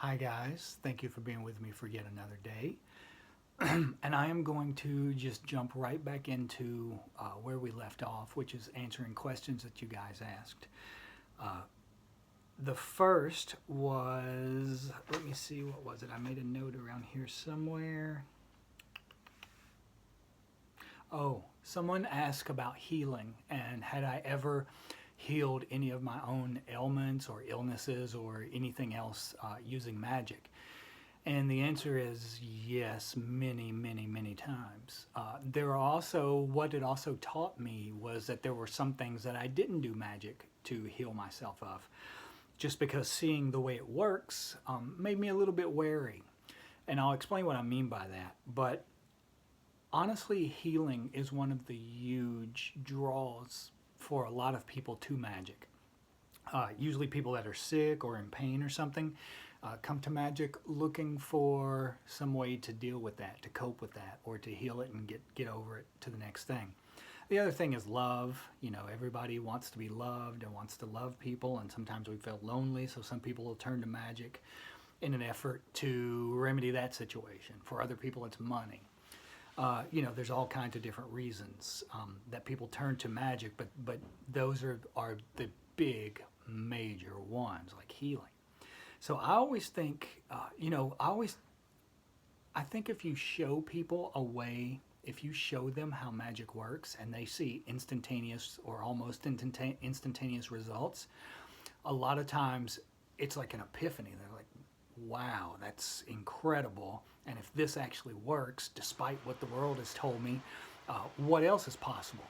Hi guys, thank you for being with me for yet another day. And I am going to just jump right back into where we left off, which is answering questions that you guys asked. Uh, the first was, let me see, what was it? I made a note around here somewhere. Oh, someone asked about healing and had I ever healed any of my own ailments or illnesses or anything else using magic. And the answer is yes, many, many, many times. There are also, what it also taught me was that there were some things that I didn't do magic to heal myself of, just because seeing the way it works made me a little bit wary. And I'll explain what I mean by that. But honestly, healing is one of the huge draws for a lot of people to magic. Usually people that are sick or in pain or something come to magic looking for some way to deal with that, to cope with that, or to heal it and get over it to the next thing. The other thing is love. You know, everybody wants to be loved and wants to love people, and sometimes we feel lonely, so some people will turn to magic in an effort to remedy that situation. For other people, it's money. There's all kinds of different reasons that people turn to magic, but those are the big major ones, like healing. So I always think, I think if you show people a way, if you show them how magic works and they see instantaneous or almost instantaneous results, a lot of times it's like an epiphany. They're like, wow, that's incredible. And if this actually works, despite what the world has told me, what else is possible?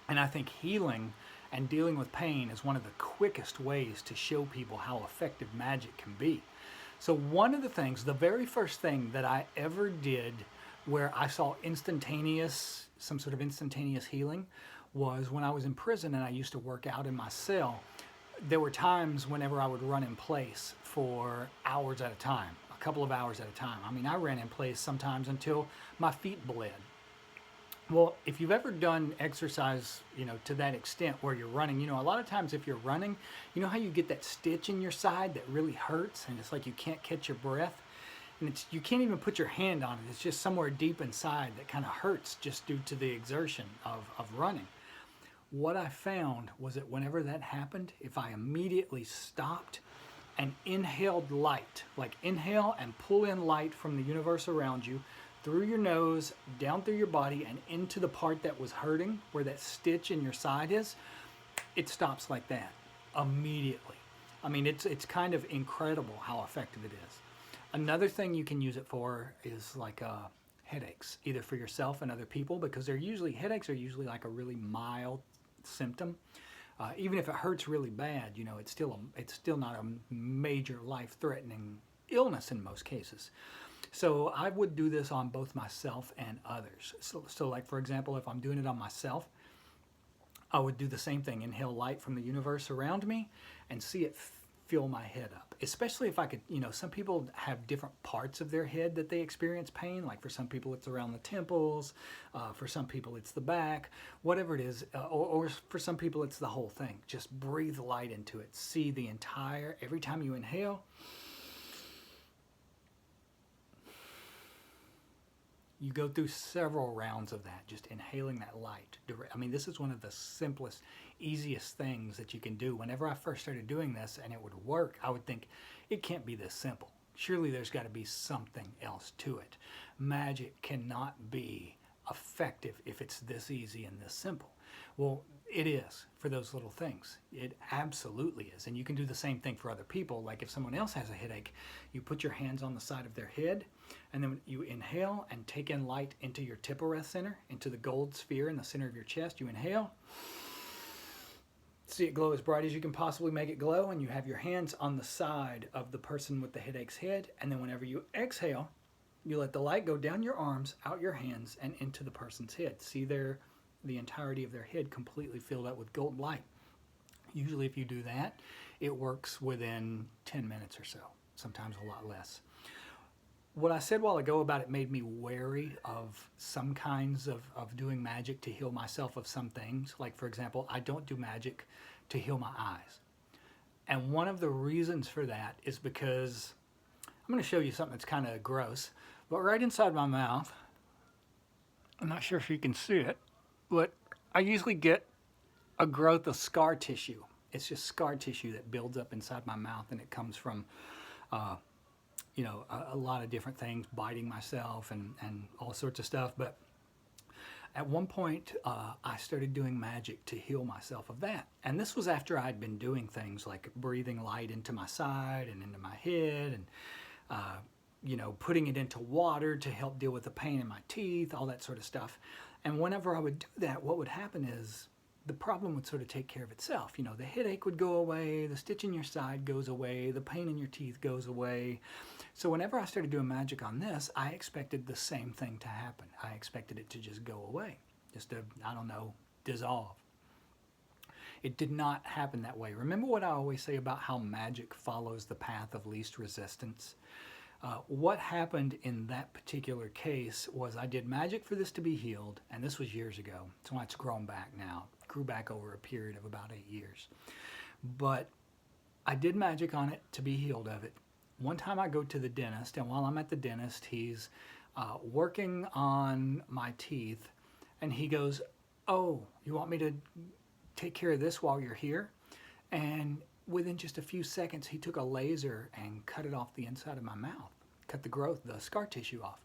And I think healing and dealing with pain is one of the quickest ways to show people how effective magic can be. So, one of the things, the very first thing that I ever did where I saw some sort of instantaneous healing, was when I was in prison and I used to work out in my cell. There were times whenever I would run in place for hours at a time, a couple of hours at a time. I mean, I ran in place sometimes until my feet bled. Well, if you've ever done exercise, to that extent where you're running, a lot of times if you're running, you know how you get that stitch in your side that really hurts and it's like you can't catch your breath? And you can't even put your hand on it. It's just somewhere deep inside that kind of hurts just due to the exertion of running. What I found was that whenever that happened, if I immediately stopped and inhaled light, like inhale and pull in light from the universe around you, through your nose, down through your body, and into the part that was hurting, where that stitch in your side is, it stops like that immediately. I mean, it's kind of incredible how effective it is. Another thing you can use it for is like headaches, either for yourself and other people, because headaches are usually like a really mild symptom. Even if it hurts really bad, it's still not a major life-threatening illness in most cases. So I would do this on both myself and others. So like, for example, if I'm doing it on myself, I would do the same thing, inhale light from the universe around me and see it fill my head up. Especially if I could, some people have different parts of their head that they experience pain. Like for some people it's around the temples, for some people it's the back, whatever it is, or for some people it's the whole thing. Just breathe light into it. See every time you inhale, you go through several rounds of that, just inhaling that light. I mean, this is one of the simplest, easiest things that you can do. Whenever I first started doing this and it would work, I would think, it can't be this simple. Surely there's got to be something else to it. Magic cannot be effective if it's this easy and this simple. Well, it is for those little things. It absolutely is. And you can do the same thing for other people. Like if someone else has a headache, you put your hands on the side of their head, and then you inhale and take in light into your Tiphareth center, into the gold sphere in the center of your chest. You inhale, see it glow as bright as you can possibly make it glow, and you have your hands on the side of the person with the headache's head. And then whenever you exhale, you let the light go down your arms, out your hands, and into the person's head. See the entirety of their head completely filled up with golden light. Usually if you do that, it works within 10 minutes or so, sometimes a lot less. What I said a while ago about it made me wary of some kinds of doing magic to heal myself of some things. Like, for example, I don't do magic to heal my eyes. And one of the reasons for that is because I'm going to show you something that's kind of gross, but right inside my mouth, I'm not sure if you can see it, but I usually get a growth of scar tissue. It's just scar tissue that builds up inside my mouth, and it comes from, a lot of different things, biting myself and all sorts of stuff. But at one point, I started doing magic to heal myself of that. And this was after I'd been doing things like breathing light into my side and into my head and, putting it into water to help deal with the pain in my teeth, all that sort of stuff. And whenever I would do that, what would happen is the problem would sort of take care of itself. The headache would go away, the stitch in your side goes away, the pain in your teeth goes away. So whenever I started doing magic on this, I expected the same thing to happen. I expected it to just go away, just to, dissolve. It did not happen that way. Remember what I always say about how magic follows the path of least resistance? What happened in that particular case was I did magic for this to be healed, and this was years ago, so it's grown back now. It grew back over a period of about 8 years. But I did magic on it to be healed of it. One time I go to the dentist, and while I'm at the dentist, he's working on my teeth, and he goes, "Oh, you want me to take care of this while you're here?" And within just a few seconds, he took a laser and cut it off the inside of my mouth, cut the growth, the scar tissue off.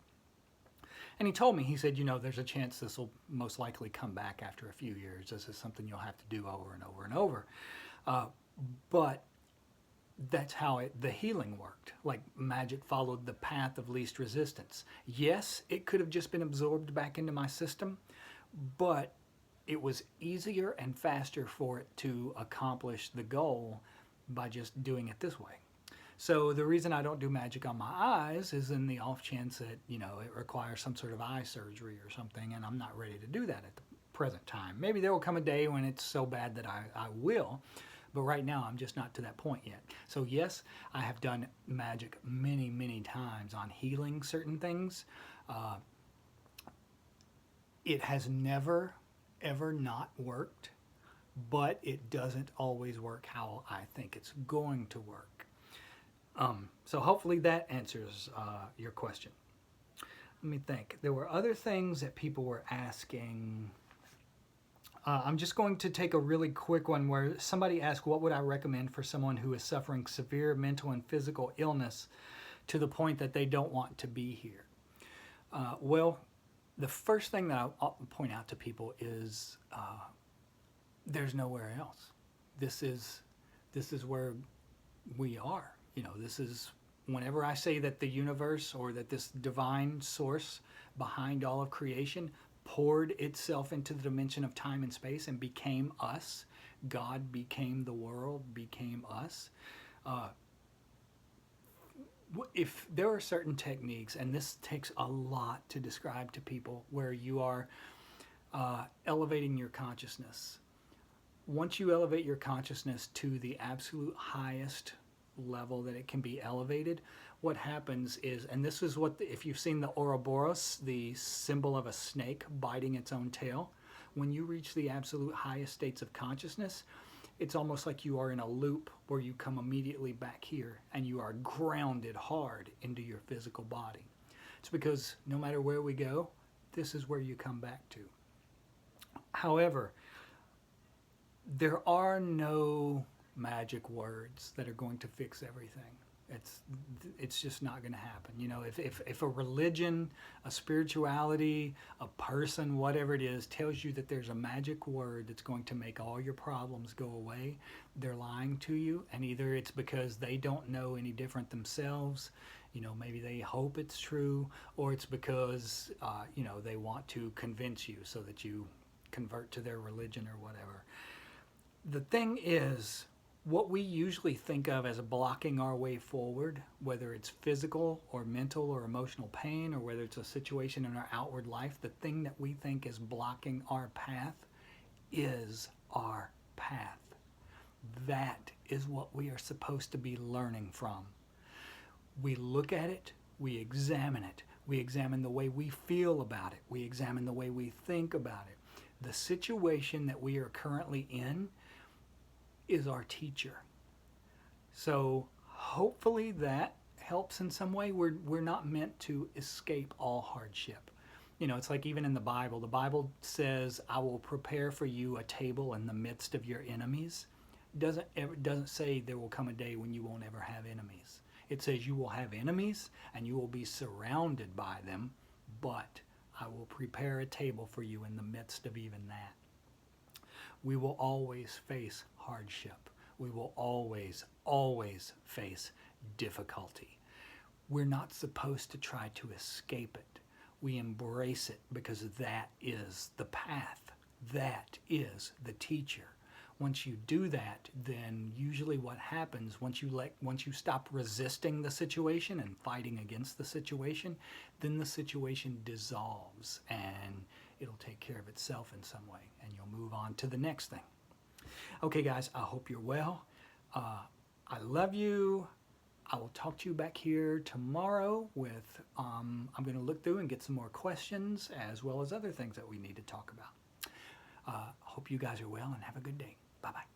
And he told me, he said, there's a chance this will most likely come back after a few years. This is something you'll have to do over and over and over. But that's how the healing worked. Like magic followed the path of least resistance. Yes, it could have just been absorbed back into my system, but it was easier and faster for it to accomplish the goal by just doing it this way. So the reason I don't do magic on my eyes is in the off chance that, it requires some sort of eye surgery or something, and I'm not ready to do that at the present time. Maybe there will come a day when it's so bad that I will, but right now I'm just not to that point yet. So yes, I have done magic many, many times on healing certain things. It has never, ever not worked, but it doesn't always work how I think it's going to work. So hopefully that answers your question. Let me think. There were other things that people were asking. I'm just going to take a really quick one where somebody asked, what would I recommend for someone who is suffering severe mental and physical illness to the point that they don't want to be here? Well, the first thing that I'll point out to people is there's nowhere else. This is where we are. This is, whenever I say that the universe or that this divine source behind all of creation poured itself into the dimension of time and space and became us, God became the world, became us. If there are certain techniques, and this takes a lot to describe to people, where you are elevating your consciousness. Once you elevate your consciousness to the absolute highest level that it can be elevated, what happens is, and this is what, if you've seen the Ouroboros, the symbol of a snake biting its own tail, when you reach the absolute highest states of consciousness, it's almost like you are in a loop where you come immediately back here and you are grounded hard into your physical body. It's because no matter where we go, this is where you come back to. However, there are no magic words that are going to fix everything. It's just not going to happen. If a religion, a spirituality, a person, whatever it is, tells you that there's a magic word that's going to make all your problems go away, they're lying to you. And either it's because they don't know any different themselves, maybe they hope it's true, or it's because, they want to convince you so that you convert to their religion or whatever. The thing is, what we usually think of as blocking our way forward, whether it's physical or mental or emotional pain, or whether it's a situation in our outward life, the thing that we think is blocking our path is our path. That is what we are supposed to be learning from. We look at it, we examine it, we examine the way we feel about it, we examine the way we think about it. The situation that we are currently in is our teacher. So hopefully that helps in some way. We're not meant to escape all hardship. You know, it's like even in the Bible says, I will prepare for you a table in the midst of your enemies. Doesn't say there will come a day when you won't ever have enemies. It says you will have enemies and you will be surrounded by them, but I will prepare a table for you in the midst of even that. We will always face hardship. We will always, always face difficulty. We're not supposed to try to escape it. We embrace it because that is the path. That is the teacher. Once you do that, then usually what happens, once you stop resisting the situation and fighting against the situation, then the situation dissolves and it'll take care of itself in some way and you'll move on to the next thing. Okay, guys, I hope you're well. I love you. I will talk to you back here tomorrow with, I'm going to look through and get some more questions as well as other things that we need to talk about. Hope you guys are well and have a good day. Bye-bye.